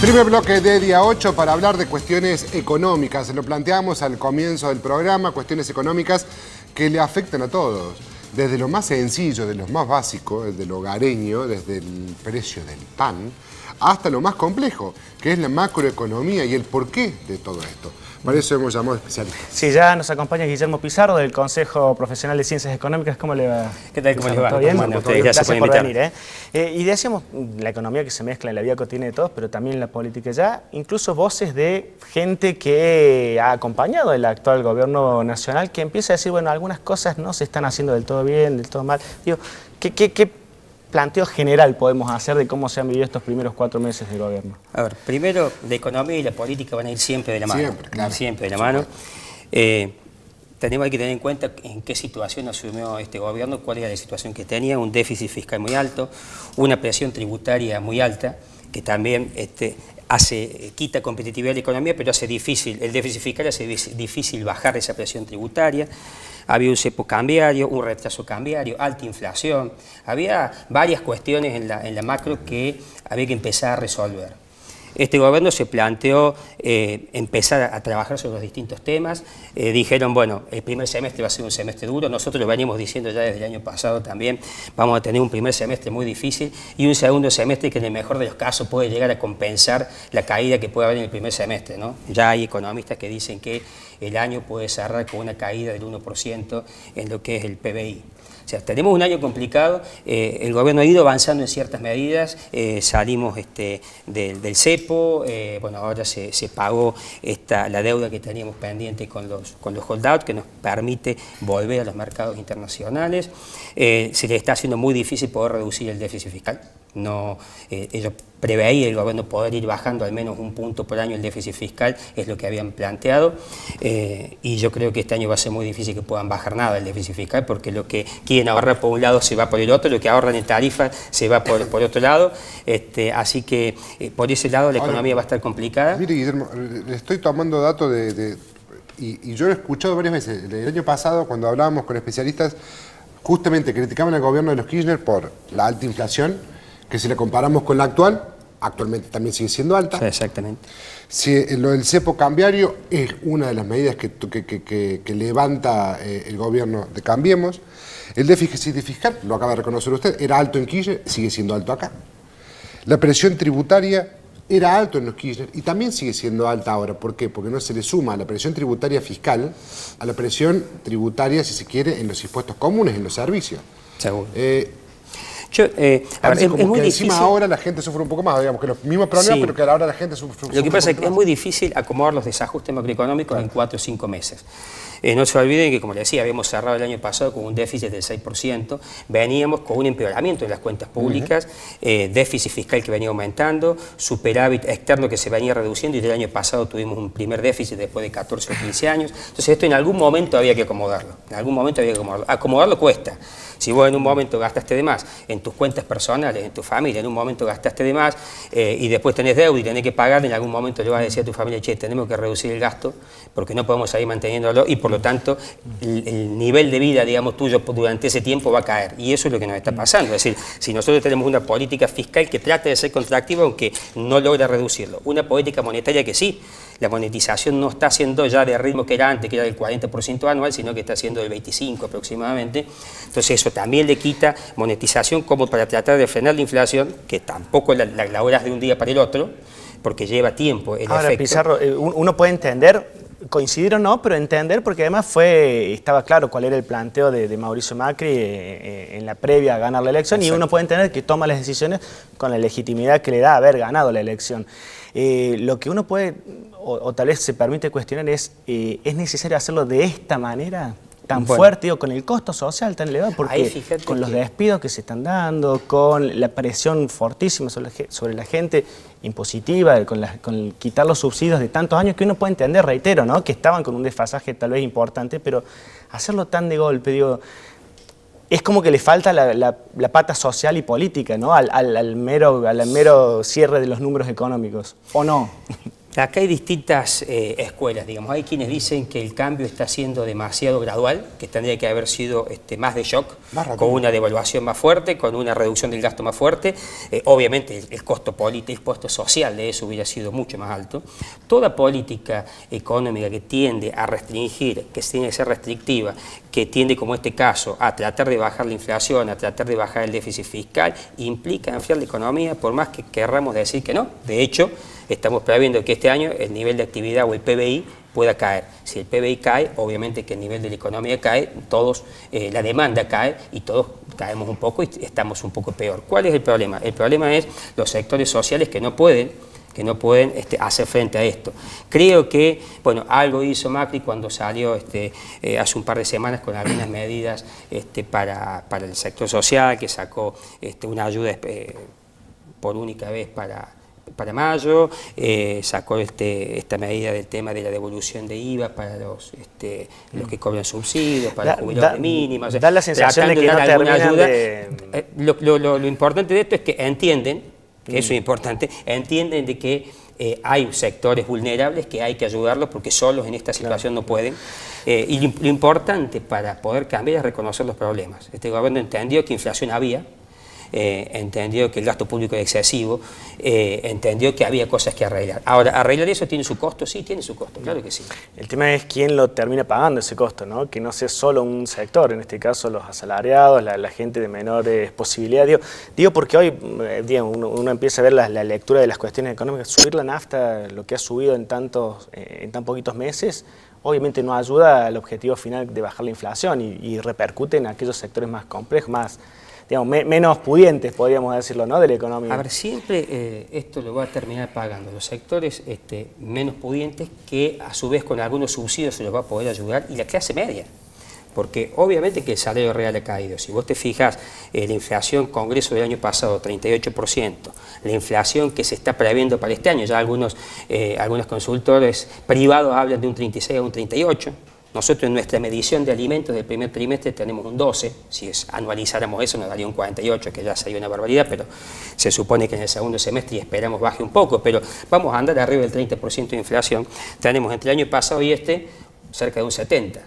Primer bloque de día 8 para hablar de cuestiones económicas. Lo planteamos al comienzo del programa, cuestiones económicas que le afectan a todos. Desde lo más sencillo, de lo más básico, desde lo hogareño, desde el precio del pan, hasta lo más complejo, que es la macroeconomía y el porqué de todo esto. Para eso hemos llamado especialistas. Sí, ya nos acompaña Guillermo Pizarro del Consejo Profesional de Ciencias Económicas. ¿Cómo le va? ¿Qué tal? ¿Cómo le va? ¿Todo bien? Gracias por venir. Y decíamos, la economía que se mezcla en la vida cotidiana de todos, pero también en la política ya, incluso voces de gente que ha acompañado el actual gobierno nacional, que empieza a decir, bueno, algunas cosas no se están haciendo del todo bien, del todo mal. Digo, ¿qué planteo general podemos hacer de cómo se han vivido estos primeros 4 meses de gobierno? A ver, primero, la economía y la política van a ir siempre de la mano. Siempre, claro. Siempre de la mano. Tenemos que tener en cuenta en qué situación asumió este gobierno, cuál era la situación que tenía, un déficit fiscal muy alto, una presión tributaria muy alta, que también quita competitividad de la economía, pero hace difícil, el déficit fiscal hace difícil bajar esa presión tributaria. Había un cepo cambiario, un retraso cambiario, alta inflación. Había varias cuestiones en la macro que había que empezar a resolver. Este gobierno se planteó empezar a trabajar sobre los distintos temas. Dijeron, bueno, el primer semestre va a ser un semestre duro. Nosotros lo venimos diciendo ya desde el año pasado también. Vamos a tener un primer semestre muy difícil y un segundo semestre que en el mejor de los casos puede llegar a compensar la caída que puede haber en el primer semestre, ¿no? Ya hay economistas que dicen que el año puede cerrar con una caída del 1% en lo que es el PBI. O sea, tenemos un año complicado, el gobierno ha ido avanzando en ciertas medidas, salimos del cepo, bueno, ahora se pagó la deuda que teníamos pendiente con los holdouts, que nos permite volver a los mercados internacionales. Se le está haciendo muy difícil poder reducir el déficit fiscal. No, ellos preveían el gobierno poder ir bajando al menos 1 punto por año el déficit fiscal, es lo que habían planteado, y yo creo que este año va a ser muy difícil que puedan bajar nada el déficit fiscal, porque lo que quieren ahorrar por un lado se va por el otro, lo que ahorran en tarifa se va por otro lado, así que por ese lado la economía va a estar complicada. Mire, Guillermo, le estoy tomando datos y yo lo he escuchado varias veces. El año pasado, cuando hablábamos con especialistas, justamente criticaban al gobierno de los Kirchner por la alta inflación, que si la comparamos con la actual, actualmente también sigue siendo alta. Sí, exactamente. Si lo del cepo cambiario es una de las medidas que levanta el gobierno de Cambiemos. El déficit fiscal, lo acaba de reconocer usted, era alto en Kirchner, sigue siendo alto acá. La presión tributaria era alto en los Kirchner y también sigue siendo alta ahora. ¿Por qué? Porque no se le suma la presión tributaria fiscal a la presión tributaria, si se quiere, en los impuestos comunes, en los servicios. Seguro. Es muy difícil. Ahora la gente sufre un poco más, digamos, que los mismos problemas, sí, pero que ahora la gente sufre. Lo que pasa es que es muy difícil acomodar los desajustes macroeconómicos en 4 o 5 meses. No se olviden que, como le decía, habíamos cerrado el año pasado con un déficit del 6%, veníamos con un empeoramiento en las cuentas públicas, déficit fiscal que venía aumentando, superávit externo que se venía reduciendo, y el año pasado tuvimos un primer déficit después de 14 o 15 años. Entonces esto en algún momento había que acomodarlo, Acomodarlo cuesta. Si vos en un momento gastaste de más en tus cuentas personales, en tu familia, en un momento gastaste de más y después tenés deuda y tenés que pagar, en algún momento le vas a decir a tu familia, che, tenemos que reducir el gasto porque no podemos seguir manteniéndolo y por lo tanto el nivel de vida, digamos, tuyo durante ese tiempo va a caer. Y eso es lo que nos está pasando. Es decir, si nosotros tenemos una política fiscal que trata de ser contractiva aunque no logra reducirlo, una política monetaria que sí, la monetización no está haciendo ya de ritmo que era antes, que era del 40% anual, sino que está haciendo del 25% aproximadamente. Entonces eso también le quita monetización como para tratar de frenar la inflación, que tampoco la logras de un día para el otro, porque lleva tiempo el Ahora, efecto. Pizarro, uno puede entender, coincidir o no, pero entender, porque además estaba claro cuál era el planteo de Mauricio Macri en la previa a ganar la elección. Exacto. Y uno puede entender que toma las decisiones con la legitimidad que le da haber ganado la elección. Lo que uno puede, o tal vez se permite cuestionar es necesario hacerlo de esta manera tan fuerte, digo, con el costo social tan elevado, porque con los despidos que se están dando, con la presión fortísima sobre la gente impositiva, con quitar los subsidios de tantos años, que uno puede entender, reitero, ¿no?, que estaban con un desfasaje tal vez importante, pero hacerlo tan de golpe, digo, es como que le falta la pata social y política, ¿no?, al mero cierre de los números económicos, ¿o no? Acá hay distintas escuelas, digamos. Hay quienes dicen que el cambio está siendo demasiado gradual, que tendría que haber sido más de shock, con una devaluación más fuerte, con una reducción del gasto más fuerte. Obviamente el costo político, el costo social de eso hubiera sido mucho más alto. Toda política económica que tiende a restringir, que tiene que ser restrictiva, que tiende, como este caso, a tratar de bajar la inflación, a tratar de bajar el déficit fiscal, implica enfriar la economía, por más que querramos decir que no. De hecho, estamos previendo que este año el nivel de actividad o el PBI pueda caer. Si el PBI cae, obviamente que el nivel de la economía cae, todos, la demanda cae y todos caemos un poco y estamos un poco peor. ¿Cuál es el problema? El problema es los sectores sociales que no pueden hacer frente a esto. Creo que, bueno, algo hizo Macri cuando salió hace un par de semanas con algunas medidas para el sector social, que sacó una ayuda por única vez para mayo, sacó esta medida del tema de la devolución de IVA para los que cobran subsidios, para los jubilados mínimas. Da la sensación de que no terminan de... Lo importante de esto es que entienden, que eso es importante, entienden de que hay sectores vulnerables que hay que ayudarlos porque solos en esta situación no pueden. Y lo importante para poder cambiar es reconocer los problemas. Este gobierno entendió que inflación había, entendió que el gasto público es excesivo, entendió que había cosas que arreglar. Ahora, ¿arreglar eso tiene su costo? Sí, tiene su costo, claro que sí. El tema es quién lo termina pagando ese costo, ¿no? Que no sea solo un sector, en este caso los asalariados, la gente de menores posibilidades. Digo porque hoy uno empieza a ver la lectura de las cuestiones económicas. Subir la nafta, lo que ha subido en tan poquitos meses, obviamente no ayuda al objetivo final de bajar la inflación y repercute en aquellos sectores más complejos, más... digamos, menos pudientes, podríamos decirlo, ¿no?, de la economía. A ver, siempre esto lo va a terminar pagando los sectores menos pudientes, que a su vez con algunos subsidios se los va a poder ayudar, y la clase media. Porque obviamente que el salario real ha caído. Si vos te fijas, la inflación Congreso del año pasado, 38%, la inflación que se está previendo para este año, ya algunos consultores privados hablan de un 36 a un 38%. Nosotros en nuestra medición de alimentos del primer trimestre tenemos un 12, si anualizáramos eso nos daría un 48, que ya sería una barbaridad, pero se supone que en el segundo semestre y esperamos baje un poco, pero vamos a andar arriba del 30% de inflación. Tenemos entre el año pasado y cerca de un 70%.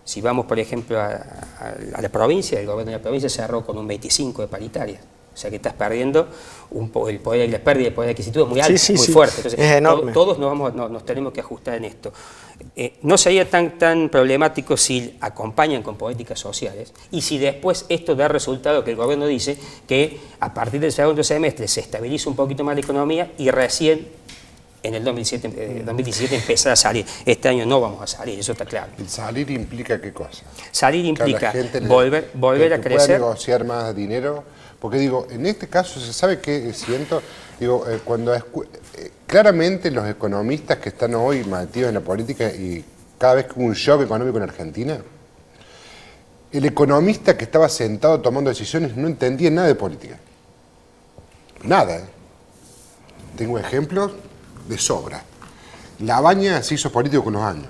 Si vamos, por ejemplo, a la provincia, el gobierno de la provincia cerró con un 25% de paritaria. O sea que estás perdiendo el poder, la pérdida de poder adquisitivo es muy alta, muy fuerte. Entonces, es enorme. Todos nos tenemos que ajustar en esto. No sería tan problemático si acompañan con políticas sociales y si después esto da resultado que el gobierno dice que a partir del segundo semestre se estabiliza un poquito más la economía y recién en el 2017 empezar a salir. Este año no vamos a salir, eso está claro. ¿El salir implica qué cosa? Salir implica volver a crecer. ¿Pueda negociar más dinero? Porque digo, en este caso se sabe que siento, digo, claramente los economistas que están hoy metidos en la política y cada vez que hubo un shock económico en Argentina, el economista que estaba sentado tomando decisiones no entendía nada de política. Nada. Tengo ejemplos de sobra. Labaña se hizo político con los años.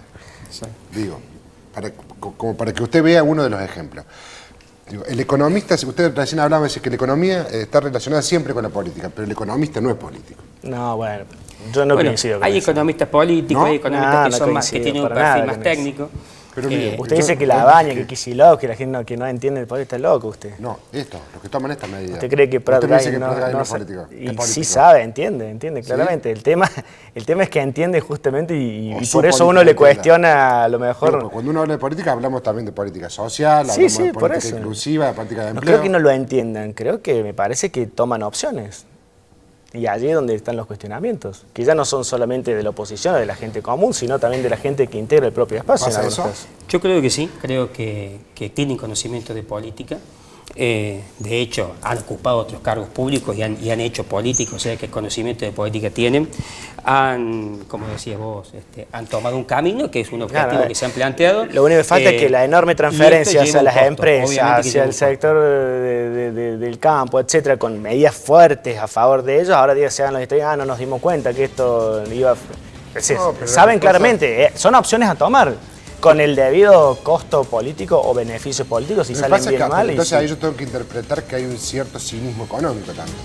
Sí. Digo, como para que usted vea uno de los ejemplos. Digo, el economista, usted recién hablaba de que la economía está relacionada siempre con la política, pero el economista no es político. No, bueno, yo no coincido con hay eso. Economistas políticos, ¿no? Hay economistas que tienen un perfil más técnico. Pero usted dice que Labaña, que Kicillof, que la gente que no entiende el poder, está loco usted. No, los que toman estas medidas. ¿Usted cree que Prat Gay no es político? Y sí sabe, entiende claramente. ¿Sí? El tema es que entiende justamente y por eso uno le cuestiona a lo mejor... No, cuando uno habla de política hablamos también de política social, hablamos de política inclusiva, de política de empleo. No creo que no lo entiendan, creo que me parece que toman opciones. Y allí es donde están los cuestionamientos, que ya no son solamente de la oposición o de la gente común, sino también de la gente que integra el propio espacio. ¿Pasa eso? Yo creo que sí, creo que tienen conocimiento de política. De hecho, han ocupado otros cargos públicos y han hecho política, o sea que conocimiento de política tienen. Como decías vos, han tomado un camino que es un objetivo que se han planteado. Lo único que falta es que la enorme transferencia hacia las empresas, hacia el sector del campo, etcétera, con medidas fuertes a favor de ellos, ahora se hagan los estudios, no nos dimos cuenta que esto iba... saben claramente, son opciones a tomar. Con el debido costo político o beneficios políticos, si salen bien o mal. Entonces ahí yo tengo que interpretar que hay un cierto cinismo económico también.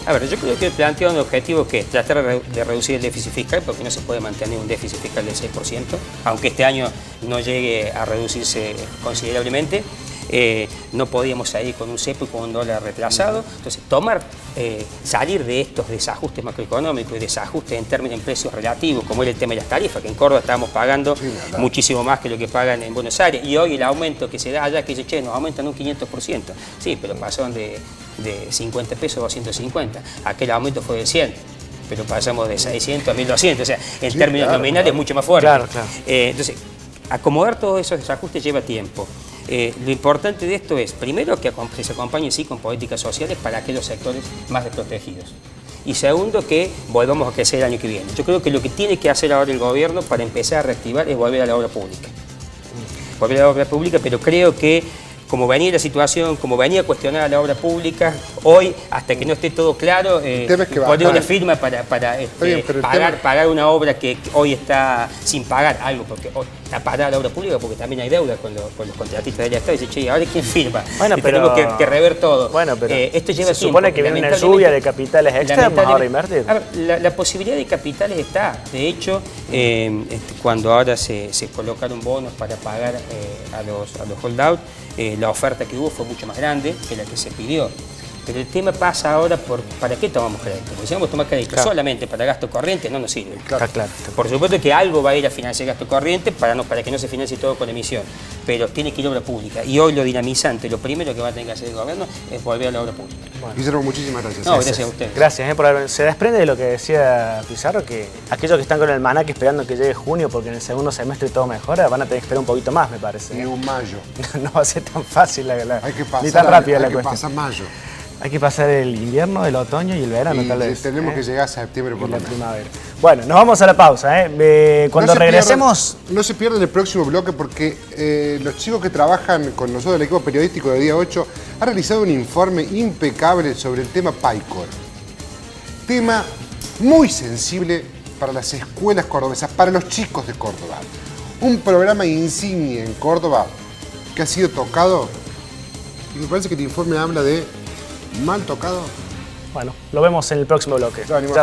A ver, yo creo que plantea un objetivo que es tratar de reducir el déficit fiscal, porque no se puede mantener un déficit fiscal del 6%, aunque este año no llegue a reducirse considerablemente. No podíamos salir con un cepo y con un dólar retrasado. Entonces, salir de estos desajustes macroeconómicos y desajustes en términos de precios relativos, como era el tema de las tarifas, que en Córdoba estábamos pagando muchísimo más que lo que pagan en Buenos Aires, y hoy el aumento que se da allá, que dice, che, nos aumentan un 500%. Sí, pero pasaron de 50 pesos a 250. Aquel aumento fue de 100. Pero pasamos de 600 a 1200, o sea, en términos nominales es mucho más fuerte. Claro. Entonces, acomodar todos esos desajustes lleva tiempo. Lo importante de esto es, primero, que se acompañe sí con políticas sociales para aquellos sectores más desprotegidos. Y segundo, que volvamos a crecer el año que viene. Yo creo que lo que tiene que hacer ahora el gobierno para empezar a reactivar es volver a la obra pública. Volver a la obra pública, pero creo que como venía la situación, como venía cuestionada la obra pública, hoy, hasta que no esté todo claro, poner una firma para pagar una obra que hoy está sin pagar algo, porque hoy está parada la obra pública porque también hay deuda con los contratistas del Estado. Y dice, che, ¿ahora quién firma? Bueno, pero tenemos que rever todo. Bueno, pero esto lleva se supone que viene una lluvia de capitales externos ahora a invertir. A ver, la posibilidad de capitales está. De hecho, cuando ahora se colocaron bonos para pagar a los holdout, la oferta que hubo fue mucho más grande que la que se pidió. Pero el tema pasa ahora por ¿para qué tomamos crédito? Porque si vamos a tomar crédito solamente para gasto corriente, no nos sirve. Claro. Por supuesto que algo va a ir a financiar gasto corriente para que no se financie todo con emisión. Pero tiene que ir a obra pública. Y hoy lo dinamizante, lo primero que va a tener que hacer el gobierno es volver a la obra pública. Bueno. Guillermo, muchísimas gracias. No, gracias a ustedes. Gracias por haber... Se desprende de lo que decía Pizarro, que aquellos que están con el Manac esperando que llegue junio porque en el segundo semestre todo mejora, van a tener que esperar un poquito más, me parece. Y un mayo. No va a ser tan fácil hay que pasar, ni tan rápida la cuestión. Hay que pasar mayo. Hay que pasar el invierno, el otoño y el verano, tal vez. Tenemos que llegar a septiembre por la primavera. Bueno, nos vamos a la pausa. Cuando regresemos... No se pierdan el próximo bloque porque los chicos que trabajan con nosotros, el equipo periodístico de Día 8, han realizado un informe impecable sobre el tema PAICOR. Tema muy sensible para las escuelas cordobesas, para los chicos de Córdoba. Un programa insignia en Córdoba que ha sido tocado. Y me parece que el informe habla de mal tocado. Bueno, lo vemos en el próximo bloque. Ya venimos.